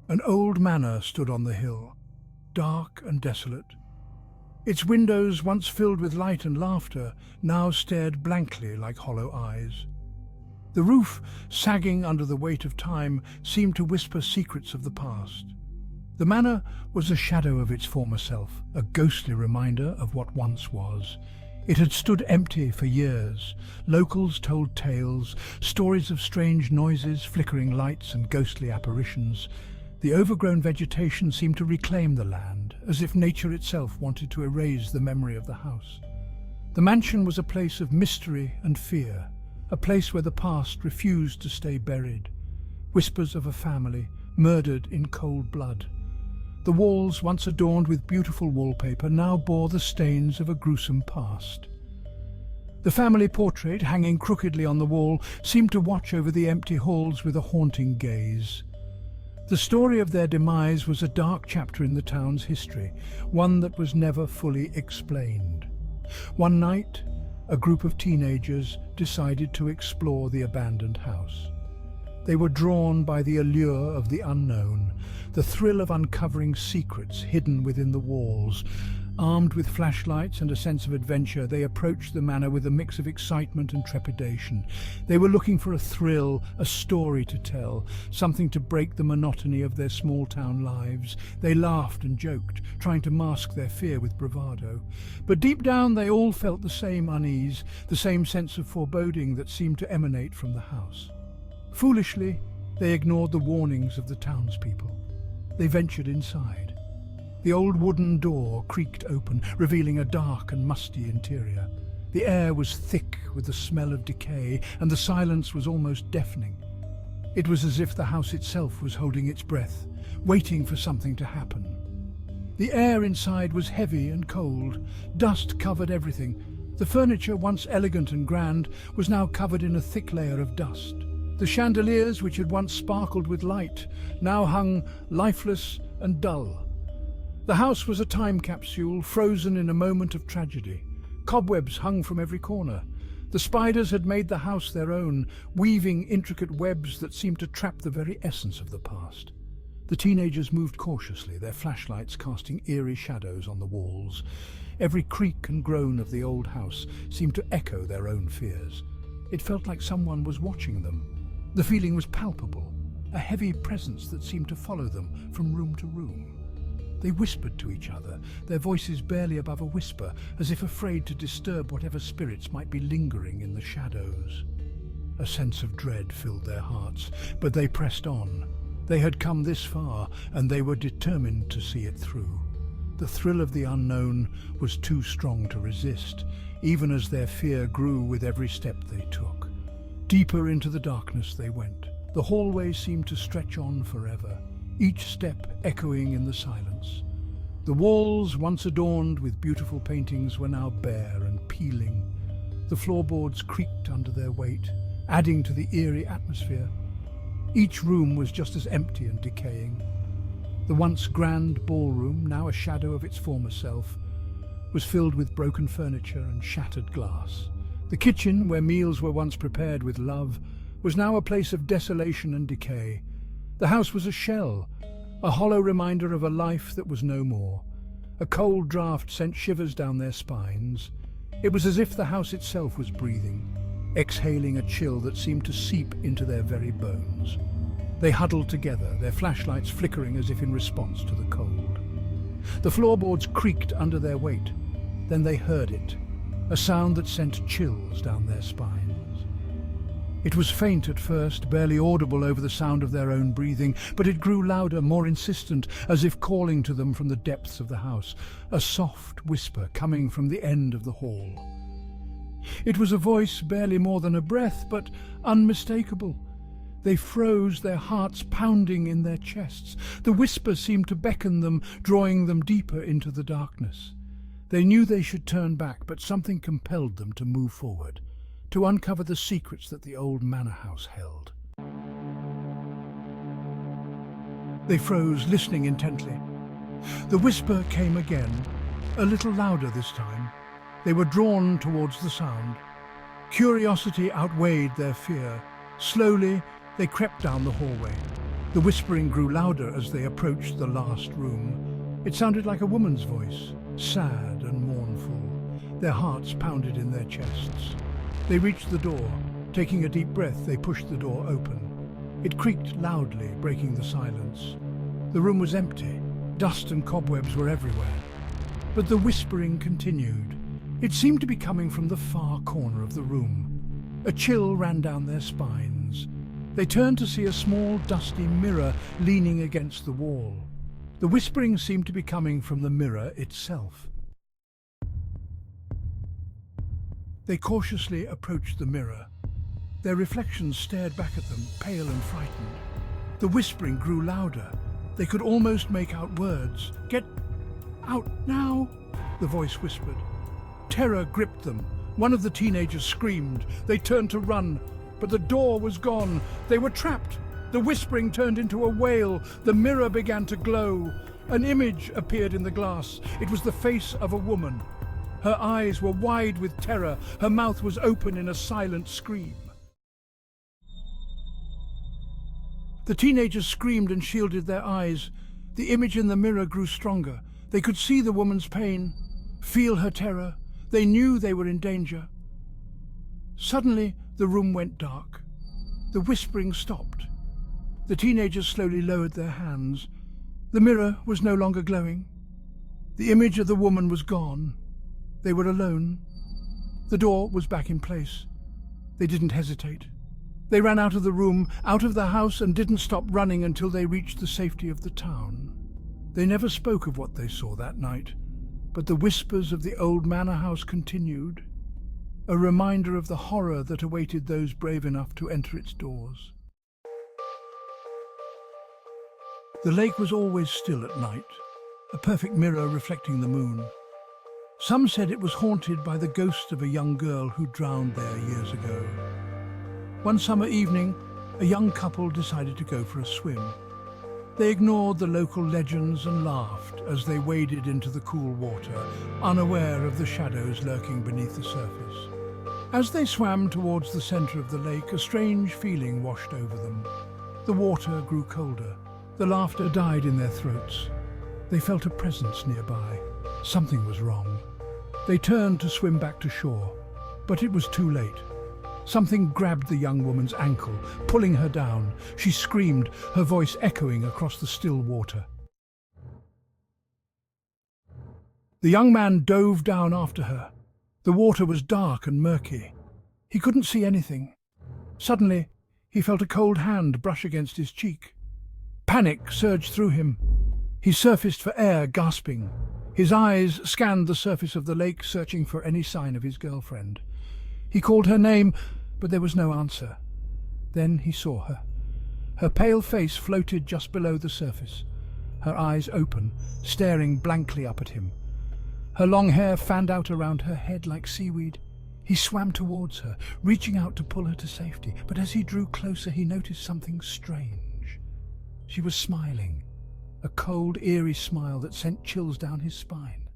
An old manor stood on the hill, dark and desolate. Its windows, once filled with light and laughter, now stared blankly like hollow eyes. The roof, sagging under the weight of time, seemed to whisper secrets of the past. The manor was a shadow of its former self, a ghostly reminder of what once was. It had stood empty for years. Locals told tales, stories of strange noises, flickering lights and ghostly apparitions. The overgrown vegetation seemed to reclaim the land, as if nature itself wanted to erase the memory of the house. The mansion was a place of mystery and fear, a place where the past refused to stay buried. Whispers of a family, murdered in cold blood. The walls, once adorned with beautiful wallpaper, now bore the stains of a gruesome past. The family portrait, hanging crookedly on the wall, seemed to watch over the empty halls with a haunting gaze. The story of their demise was a dark chapter in the town's history, one that was never fully explained. One night, a group of teenagers decided to explore the abandoned house. They were drawn by the allure of the unknown, the thrill of uncovering secrets hidden within the walls. Armed with flashlights and a sense of adventure, they approached the manor with a mix of excitement and trepidation. They were looking for a thrill, a story to tell, something to break the monotony of their small-town lives. They laughed and joked, trying to mask their fear with bravado. But deep down they all felt the same unease, the same sense of foreboding that seemed to emanate from the house. Foolishly, they ignored the warnings of the townspeople. They ventured inside. The old wooden door creaked open, revealing a dark and musty interior. The air was thick with the smell of decay, and the silence was almost deafening. It was as if the house itself was holding its breath, waiting for something to happen. The air inside was heavy and cold. Dust covered everything. The furniture, once elegant and grand, was now covered in a thick layer of dust. The chandeliers, which had once sparkled with light, now hung lifeless and dull. The house was a time capsule, frozen in a moment of tragedy. Cobwebs hung from every corner. The spiders had made the house their own, weaving intricate webs that seemed to trap the very essence of the past. The teenagers moved cautiously, their flashlights casting eerie shadows on the walls. Every creak and groan of the old house seemed to echo their own fears. It felt like someone was watching them. The feeling was palpable, a heavy presence that seemed to follow them from room to room. They whispered to each other, their voices barely above a whisper, as if afraid to disturb whatever spirits might be lingering in the shadows. A sense of dread filled their hearts, but they pressed on. They had come this far, and they were determined to see it through. The thrill of the unknown was too strong to resist, even as their fear grew with every step they took. Deeper into the darkness they went. The hallway seemed to stretch on forever, each step echoing in the silence. The walls, once adorned with beautiful paintings, were now bare and peeling. The floorboards creaked under their weight, adding to the eerie atmosphere. Each room was just as empty and decaying. The once grand ballroom, now a shadow of its former self, was filled with broken furniture and shattered glass. The kitchen, where meals were once prepared with love, was now a place of desolation and decay. The house was a shell, a hollow reminder of a life that was no more. A cold draught sent shivers down their spines. It was as if the house itself was breathing, exhaling a chill that seemed to seep into their very bones. They huddled together, their flashlights flickering as if in response to the cold. The floorboards creaked under their weight. Then they heard it, a sound that sent chills down their spines. It was faint at first, barely audible over the sound of their own breathing, but it grew louder, more insistent, as if calling to them from the depths of the house, a soft whisper coming from the end of the hall. It was a voice barely more than a breath, but unmistakable. They froze, their hearts pounding in their chests. The whisper seemed to beckon them, drawing them deeper into the darkness. They knew they should turn back, but something compelled them to move forward, to uncover the secrets that the old manor house held. They froze, listening intently. The whisper came again, a little louder this time. They were drawn towards the sound. Curiosity outweighed their fear. Slowly, they crept down the hallway. The whispering grew louder as they approached the last room. It sounded like a woman's voice, sad and mournful. Their hearts pounded in their chests. They reached the door. Taking a deep breath, they pushed the door open. It creaked loudly, breaking the silence. The room was empty. Dust and cobwebs were everywhere. But the whispering continued. It seemed to be coming from the far corner of the room. A chill ran down their spines. They turned to see a small, dusty mirror leaning against the wall. The whispering seemed to be coming from the mirror itself. They cautiously approached the mirror. Their reflections stared back at them, pale and frightened. The whispering grew louder. They could almost make out words. "Get out now," the voice whispered. Terror gripped them. One of the teenagers screamed. They turned to run, but the door was gone. They were trapped. The whispering turned into a wail. The mirror began to glow. An image appeared in the glass. It was the face of a woman. Her eyes were wide with terror. Her mouth was open in a silent scream. The teenagers screamed and shielded their eyes. The image in the mirror grew stronger. They could see the woman's pain, feel her terror. They knew they were in danger. Suddenly, the room went dark. The whispering stopped. The teenagers slowly lowered their hands. The mirror was no longer glowing. The image of the woman was gone. They were alone. The door was back in place. They didn't hesitate. They ran out of the room, out of the house, and didn't stop running until they reached the safety of the town. They never spoke of what they saw that night, but the whispers of the old manor house continued, a reminder of the horror that awaited those brave enough to enter its doors. The lake was always still at night, a perfect mirror reflecting the moon. Some said it was haunted by the ghost of a young girl who drowned there years ago. One summer evening, a young couple decided to go for a swim. They ignored the local legends and laughed as they waded into the cool water, unaware of the shadows lurking beneath the surface. As they swam towards the center of the lake, a strange feeling washed over them. The water grew colder. The laughter died in their throats. They felt a presence nearby. Something was wrong. They turned to swim back to shore, but it was too late. Something grabbed the young woman's ankle, pulling her down. She screamed, her voice echoing across the still water. The young man dove down after her. The water was dark and murky. He couldn't see anything. Suddenly, he felt a cold hand brush against his cheek. Panic surged through him. He surfaced for air, gasping. His eyes scanned the surface of the lake, searching for any sign of his girlfriend. He called her name, but there was no answer. Then he saw her. Her pale face floated just below the surface, her eyes open, staring blankly up at him. Her long hair fanned out around her head like seaweed. He swam towards her, reaching out to pull her to safety, but as he drew closer he noticed something strange. She was smiling, a cold, eerie smile that sent chills down his spine.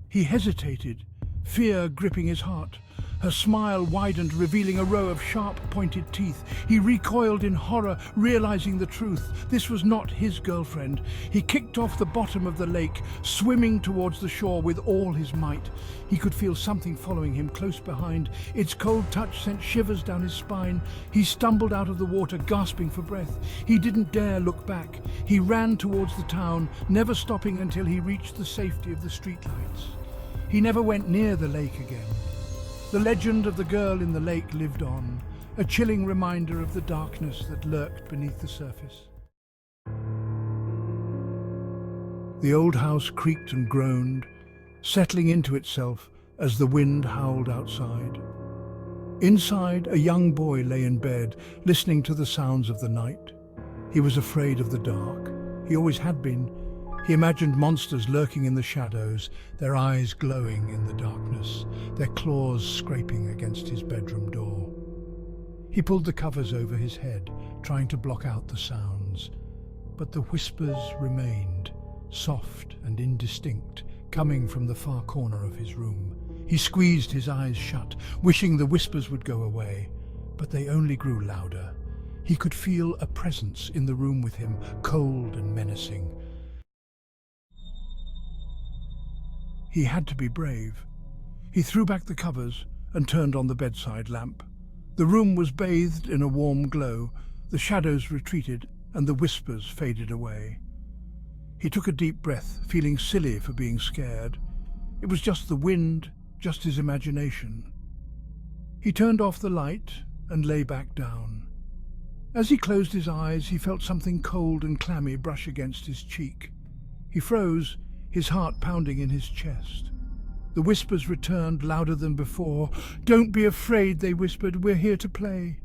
He hesitated, fear gripping his heart. Her smile widened, revealing a row of sharp, pointed teeth. He recoiled in horror, realizing the truth. This was not his girlfriend. He kicked off the bottom of the lake, swimming towards the shore with all his might. He could feel something following him close behind. Its cold touch sent shivers down his spine. He stumbled out of the water, gasping for breath. He didn't dare look back. He ran towards the town, never stopping until he reached the safety of the streetlights. He never went near the lake again. The legend of the girl in the lake lived on, a chilling reminder of the darkness that lurked beneath the surface. The old house creaked and groaned, settling into itself as the wind howled outside. Inside, a young boy lay in bed, listening to the sounds of the night. He was afraid of the dark. He always had been. He imagined monsters lurking in the shadows, their eyes glowing in the darkness, their claws scraping against his bedroom door. He pulled the covers over his head, trying to block out the sounds. But the whispers remained, soft and indistinct, coming from the far corner of his room. He squeezed his eyes shut, wishing the whispers would go away, but they only grew louder. He could feel a presence in the room with him, cold and menacing. He had to be brave. He threw back the covers and turned on the bedside lamp. The room was bathed in a warm glow, the shadows retreated and the whispers faded away. He took a deep breath, feeling silly for being scared. It was just the wind, just his imagination. He turned off the light and lay back down. As he closed his eyes, he felt something cold and clammy brush against his cheek. He froze, his heart pounding in his chest. The whispers returned louder than before. "Don't be afraid," they whispered. "We're here to play."